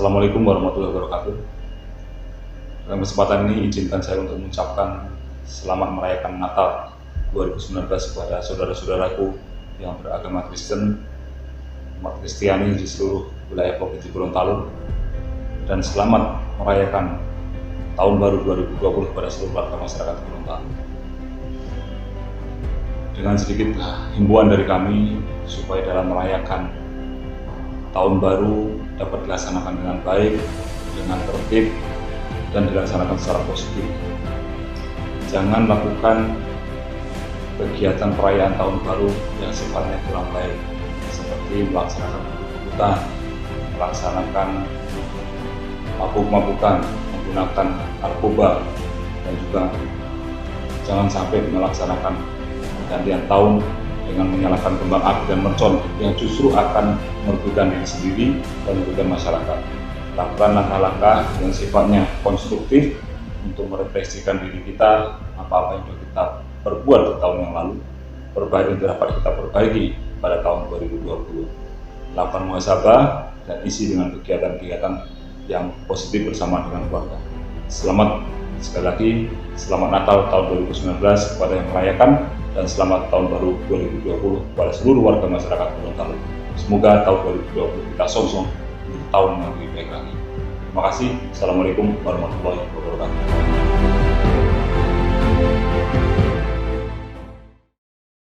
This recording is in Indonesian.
Assalamualaikum warahmatullahi wabarakatuh. Dalam kesempatan ini izinkan saya untuk mengucapkan selamat merayakan Natal 2019 kepada saudara-saudaraku yang beragama Kristen, umat Kristiani di seluruh wilayah Provinsi Gorontalo, dan selamat merayakan Tahun Baru 2020 kepada seluruh warga masyarakat Gorontalo. Dengan sedikit himbauan dari kami supaya dalam merayakan Tahun Baru dapat dilaksanakan dengan baik, dengan tertib, dan dilaksanakan secara positif. Jangan lakukan kegiatan perayaan Tahun Baru yang sifatnya kurang baik, seperti melaksanakan kebut-kebutan, melaksanakan mabuk-mabukan, menggunakan narkoba, dan juga jangan sampai melaksanakan pergantian tahun dengan menyalakan kembang api dan mercon yang justru akan merugikan diri sendiri dan merugikan masyarakat. Lakukan langkah-langkah yang sifatnya konstruktif untuk merefleksikan diri kita, apa-apa yang sudah kita perbuat di tahun yang lalu, perbaiki yang dapat kita perbaiki pada tahun 2020. Lakukan muhasabah dan isi dengan kegiatan-kegiatan yang positif bersama dengan keluarga. Selamat, sekali lagi, selamat Natal tahun 2019 kepada yang merayakan, dan selamat Tahun Baru 2020 kepada seluruh warga masyarakat Gorontalo. Semoga tahun 2020 kita song-song menjadi tahun yang lebih baik lagi. Terima kasih. Assalamualaikum warahmatullahi wabarakatuh.